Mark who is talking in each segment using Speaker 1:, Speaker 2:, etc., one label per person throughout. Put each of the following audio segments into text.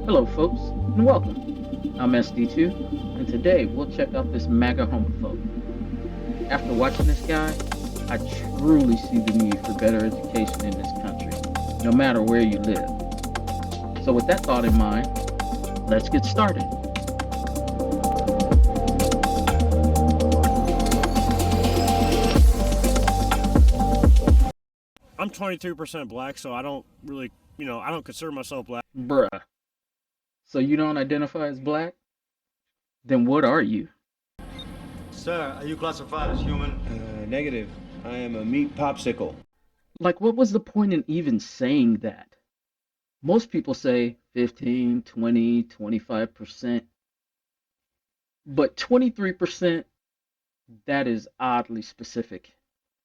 Speaker 1: Hello, folks, and welcome. I'm SD2, and today we'll check out this maga Homophobe. After watching this guy, I truly see the need for better education in this country, no matter where you live. So, with that thought in mind, let's get started.
Speaker 2: I'm 23% black, so I don't really, I don't consider myself black.
Speaker 1: Bruh, so you don't identify as black? Then what are you?
Speaker 3: Sir, are you classified as human?
Speaker 4: Negative. I am a meat popsicle.
Speaker 1: Like, what was the point in even saying that? Most people say 15, 20, 25%, but 23%, that is oddly specific.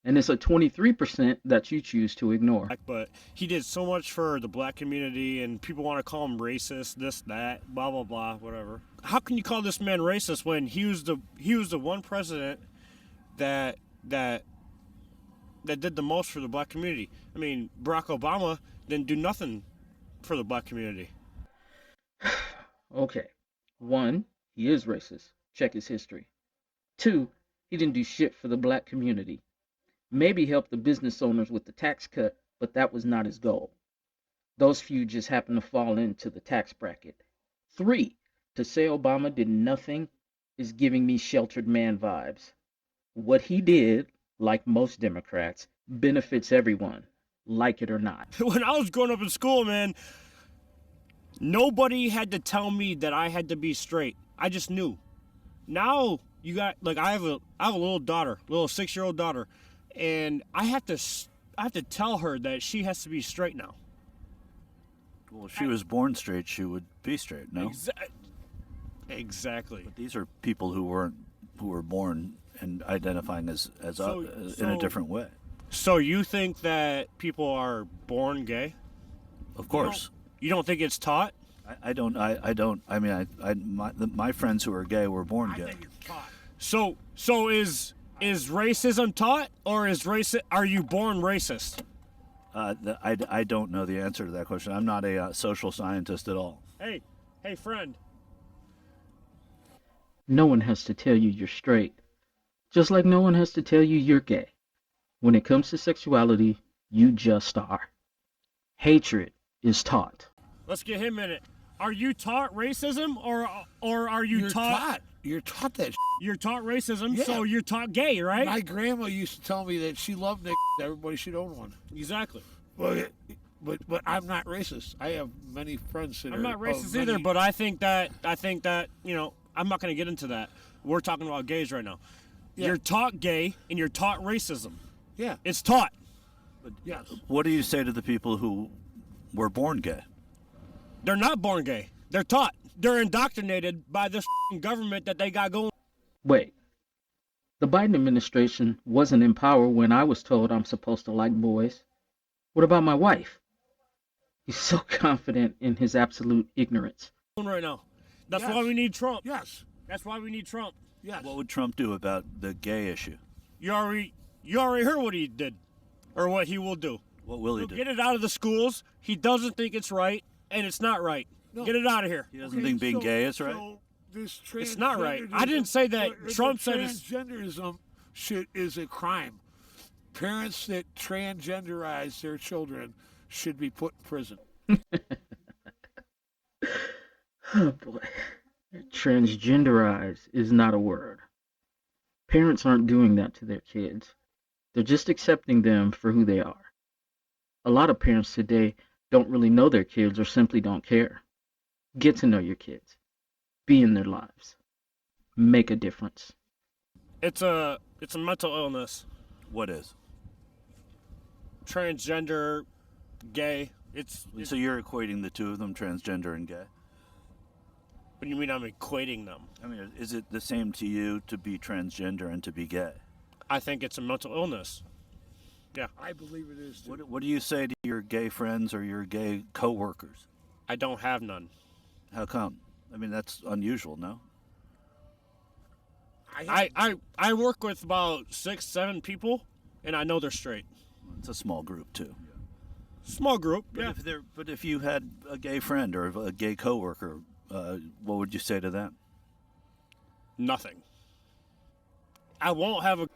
Speaker 1: And it's a 23% that you choose to ignore.
Speaker 2: But he did so much for the black community, and people want to call him racist, this, that, blah, blah, blah, whatever. How can you call this man racist when he was the one president that did the most for the black community? I mean, Barack Obama didn't do nothing for the black community.
Speaker 1: Okay. One, he is racist. Check his history. Two, he didn't do shit for the black community. Maybe help the business owners with the tax cut, but that was not his goal. Those few just happened to fall into the tax bracket. Three, to say Obama did nothing is giving me sheltered man vibes. What he did, like most Democrats, benefits everyone, like it or not.
Speaker 2: When I was growing up in school, man, nobody had to tell me that I had to be straight. I just knew. Now you got I have a little daughter, little 6-year-old daughter. And I have to tell her that she has to be straight now.
Speaker 5: Well, if she was born straight, she would be straight, no?
Speaker 2: Exactly.
Speaker 5: But these are people who were born and identifying as in a different way.
Speaker 2: So you think that people are born gay?
Speaker 5: Of course.
Speaker 2: You don't think it's taught?
Speaker 5: I don't. I mean, my friends who are gay were born gay.
Speaker 2: I think it's taught. So is racism taught, or are you born racist?
Speaker 5: I don't know the answer to that question. I'm not a social scientist at all.
Speaker 2: Hey, friend.
Speaker 1: No one has to tell you you're straight, just like no one has to tell you you're gay. When it comes to sexuality, you just are. Hatred is taught.
Speaker 2: Let's get him in it. Are you taught racism, or are you taught?
Speaker 6: You're taught that.
Speaker 2: You're taught racism,
Speaker 6: Yeah.
Speaker 2: so you're taught gay, right?
Speaker 6: My grandma used to tell me that she loved Nick. Everybody should own one.
Speaker 2: Exactly.
Speaker 6: But I'm not racist. I have many friends that
Speaker 2: I'm
Speaker 6: are.
Speaker 2: not racist either, but I think that I'm not going to get into that. We're talking about gays right now.
Speaker 6: Yeah.
Speaker 2: You're taught gay and you're taught racism.
Speaker 6: Yeah.
Speaker 2: It's taught.
Speaker 6: Yes.
Speaker 5: What do you say to the people who were born gay?
Speaker 2: They're not born gay. They're taught. They're indoctrinated by this government that they got going.
Speaker 1: Wait, the Biden administration wasn't in power when I was told I'm supposed to like boys. What about my wife? He's so confident in his absolute ignorance.
Speaker 2: Right now. That's
Speaker 6: Yes.
Speaker 2: why we need Trump.
Speaker 6: Yes.
Speaker 2: That's why we need Trump.
Speaker 6: Yes.
Speaker 5: What would Trump do about the gay issue?
Speaker 2: You already heard what he did, or what he will do.
Speaker 5: What will he
Speaker 2: He'll
Speaker 5: do?
Speaker 2: get it out of the schools. He doesn't think it's right, and it's not right.
Speaker 6: No.
Speaker 2: Get it out of here.
Speaker 5: He doesn't think being gay is right?
Speaker 6: So this
Speaker 2: It's not right. I didn't say that. Trump said it's...
Speaker 6: transgenderism is a crime. Parents that transgenderize their children should be put in prison.
Speaker 1: Oh boy. Transgenderize is not a word. Parents aren't doing that to their kids. They're just accepting them for who they are. A lot of parents today don't really know their kids or simply don't care. Get to know your kids. Be in their lives. Make a difference.
Speaker 2: It's a mental illness.
Speaker 5: What is?
Speaker 2: Transgender, gay.
Speaker 5: So you're equating the two of them, transgender and gay?
Speaker 2: What do you mean I'm equating them?
Speaker 5: I mean, is it the same to you to be transgender and to be gay?
Speaker 2: I think it's a mental illness. Yeah.
Speaker 6: I believe it is too.
Speaker 5: What do you say to your gay friends or your gay coworkers?
Speaker 2: I don't have none.
Speaker 5: How come? I mean, that's unusual, no?
Speaker 2: I work with about 6, 7 people, and I know they're straight.
Speaker 5: It's a small group, too.
Speaker 2: Small group,
Speaker 5: But
Speaker 2: yeah.
Speaker 5: but if you had a gay friend or a gay coworker, what would you say to them?
Speaker 2: Nothing. I won't have a.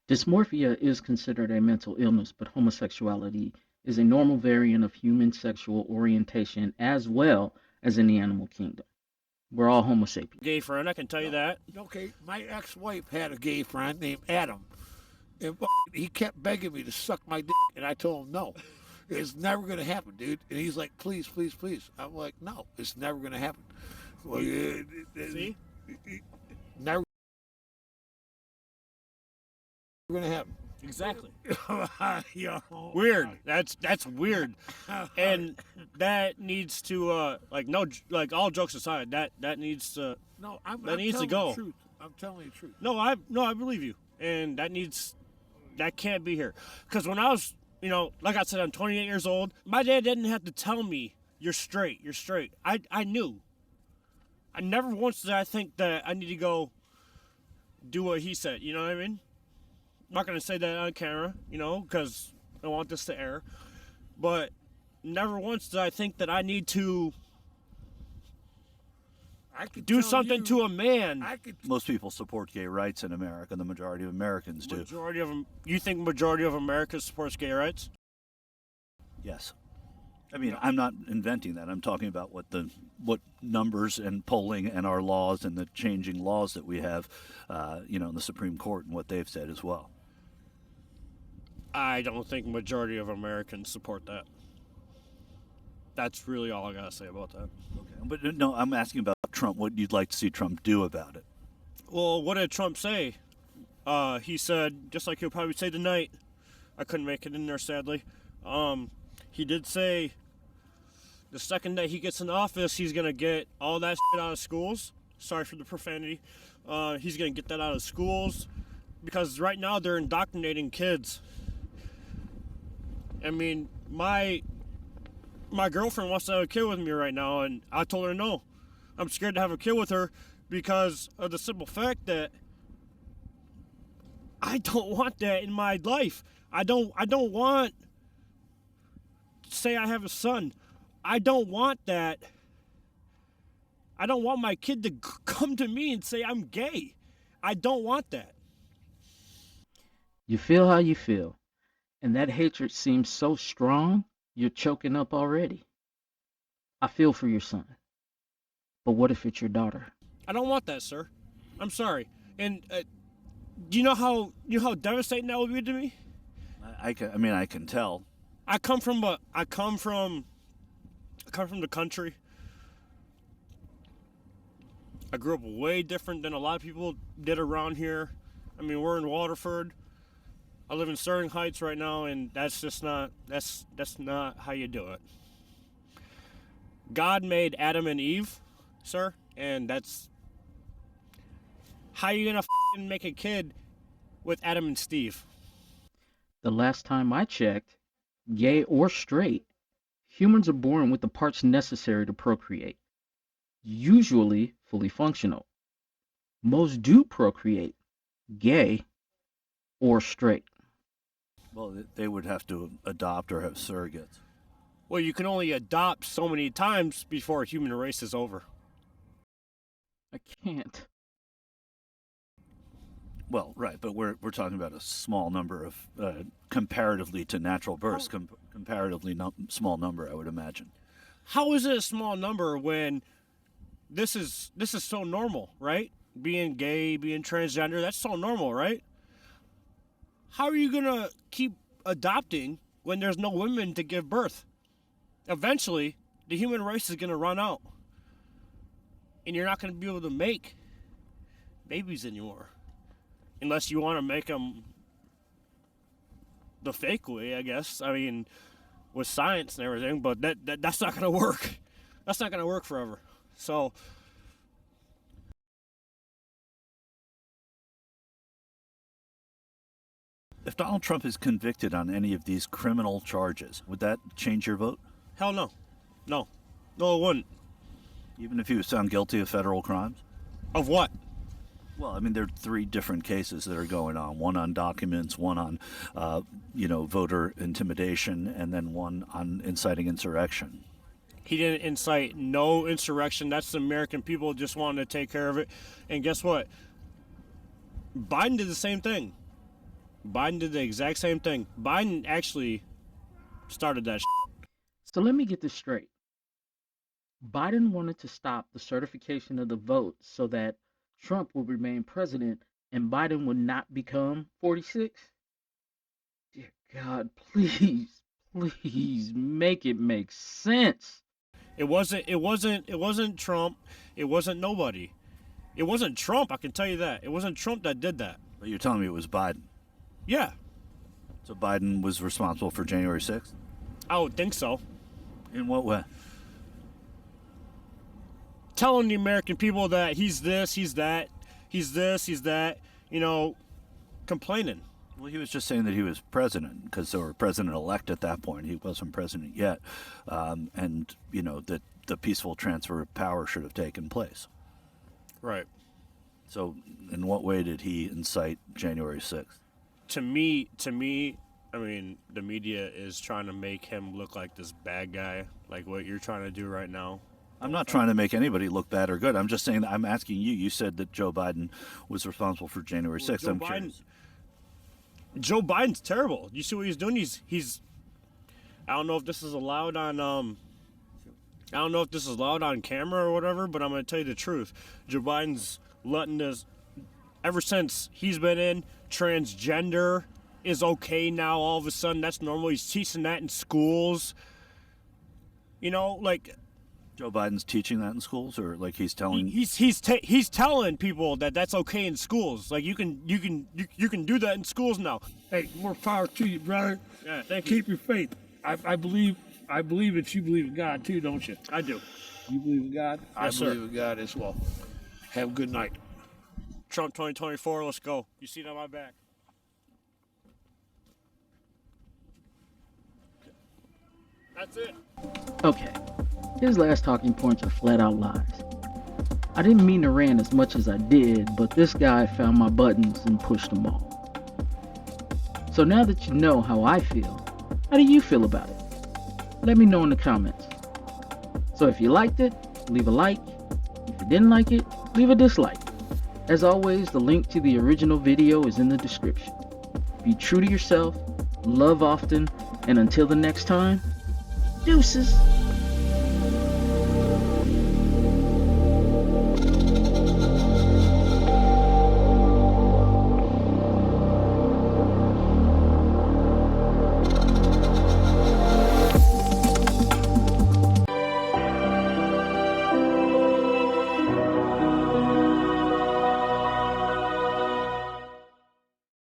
Speaker 1: Dysmorphia is considered a mental illness, but homosexuality is a normal variant of human sexual orientation as well as in the animal kingdom. We're all Homo sapiens.
Speaker 2: Gay friend, I can tell you that.
Speaker 6: Okay, my ex-wife had a gay friend named Adam, and he kept begging me to suck my dick, and I told him no. It's never going to happen, dude. And he's like, please, please, please. I'm like, no, it's never going to happen. Well,
Speaker 2: See?
Speaker 6: Never going to happen.
Speaker 2: Exactly.
Speaker 6: Yo.
Speaker 2: Weird. That's weird. And that needs to like all jokes aside, that needs to
Speaker 6: No,
Speaker 2: that needs to go.
Speaker 6: The truth. I'm telling you the truth.
Speaker 2: No, I believe you. And that can't be here. Cuz when I was, like I said, I'm 28 years old. My dad didn't have to tell me you're straight. I knew. I never once did I think that I need to go do what he said, you know what I mean? I'm not going to say that on camera, because I want this to air. But never once did I think that I need to do something to a man.
Speaker 5: Most people support gay rights in America. The majority of Americans do.
Speaker 2: You think majority of America supports gay rights?
Speaker 5: Yes. I mean, I'm not inventing that. I'm talking about what numbers and polling and our laws and the changing laws that we have, in the Supreme Court and what they've said as well.
Speaker 2: I don't think majority of Americans support that. That's really all I gotta say about that.
Speaker 5: Okay. But no, I'm asking about Trump. What you'd like to see Trump do about it?
Speaker 2: Well, what did Trump say? He said, just like he'll probably say tonight. I couldn't make it in there, sadly. He did say the second that he gets in office, he's gonna get all that shit out of schools. Sorry for the profanity. He's gonna get that out of schools because right now they're indoctrinating kids. I mean, my girlfriend wants to have a kid with me right now, and I told her no. I'm scared to have a kid with her because of the simple fact that I don't want that in my life. I don't want, say I have a son. I don't want that. I don't want my kid to come to me and say I'm gay. I don't want that.
Speaker 1: You feel how you feel, and that hatred seems so strong, you're choking up already. I feel for your son. But what if it's your daughter?
Speaker 2: I don't want that, sir. I'm sorry. And do you know how devastating that would be to me?
Speaker 5: I can tell.
Speaker 2: I come from the country. I grew up way different than a lot of people did around here. I mean, we're in Waterford. I live in Sterling Heights right now, and that's just not that's not how you do it. God made Adam and Eve, sir, and that's how you gonna make a kid with Adam and Steve.
Speaker 1: The last time I checked, gay or straight, humans are born with the parts necessary to procreate, usually fully functional. Most do procreate, gay or straight.
Speaker 5: Well, they would have to adopt or have surrogates.
Speaker 2: Well, you can only adopt so many times before a human race is over.
Speaker 1: I can't.
Speaker 5: Well, right, but we're talking about a small number of, comparatively to natural births, comparatively small number, I would imagine.
Speaker 2: How is it a small number when this is so normal, right? Being gay, being transgender, that's so normal, right? How are you gonna keep adopting when there's no women to give birth? Eventually, the human race is gonna run out, and you're not gonna be able to make babies anymore. Unless you want to make them the fake way, I guess. I mean, with science and everything, but that's not going to work. That's not going to work forever. So,
Speaker 5: if Donald Trump is convicted on any of these criminal charges, would that change your vote?
Speaker 2: hell no. No, it wouldn't.
Speaker 5: Even if he was found guilty of federal crimes?
Speaker 2: Of what?
Speaker 5: Well, I mean, there are three different cases that are going on. One on documents, one on, voter intimidation, and then one on inciting insurrection.
Speaker 2: He didn't incite no insurrection. That's the American people just wanting to take care of it. And guess what? Biden did the same thing. Biden did the exact same thing. Biden actually started that
Speaker 1: So let me get this straight. Biden wanted to stop the certification of the vote so that Trump would remain president and Biden would not become 46? Dear God, please, please make it make sense.
Speaker 2: It wasn't Trump. It wasn't nobody. It wasn't Trump, I can tell you that. It wasn't Trump that did that.
Speaker 5: But you're telling me it was Biden.
Speaker 2: Yeah,
Speaker 5: So Biden was responsible for January 6th?
Speaker 2: I would think so.
Speaker 5: In what way?
Speaker 2: Telling the American people that he's this, he's that, he's this, he's that, complaining.
Speaker 5: Well, he was just saying that he was president, because they were president-elect at that point. He wasn't president yet. And, that the peaceful transfer of power should have taken place.
Speaker 2: Right.
Speaker 5: So in what way did he incite January 6th?
Speaker 2: To me, I mean, the media is trying to make him look like this bad guy, like what you're trying to do right now.
Speaker 5: I'm not trying to make anybody look bad or good. I'm just saying that I'm asking you. You said that Joe Biden was responsible for January 6th. I'm curious.
Speaker 2: Joe Biden's terrible. You see what he's doing? He's I don't know if this is allowed on camera or whatever, but I'm going to tell you the truth. Joe Biden's letting this, ever since he's been in, transgender is okay now. All of a sudden, that's normal. He's teaching that in schools.
Speaker 5: Joe Biden's teaching that in schools, or like he's telling?
Speaker 2: He's telling people that that's okay in schools. Like you can do that in schools now.
Speaker 6: Hey, more power to you, brother.
Speaker 2: Yeah, thank you.
Speaker 6: Keep your faith. I believe that you believe in God too, don't you?
Speaker 2: I do.
Speaker 6: You believe in God?
Speaker 2: Yes,
Speaker 6: I believe
Speaker 2: sir.
Speaker 6: in God as well. Have a good night.
Speaker 2: Trump 2024. Let's go. You see it on my back. That's it.
Speaker 1: Okay, his last talking points are flat out lies. I didn't mean to rant as much as I did, but this guy found my buttons and pushed them all. So now that you know how I feel, how do you feel about it? Let me know in the comments. So if you liked it, leave a like. If you didn't like it, leave a dislike. As always, the link to the original video is in the description. Be true to yourself, love often, and until the next time, deuces.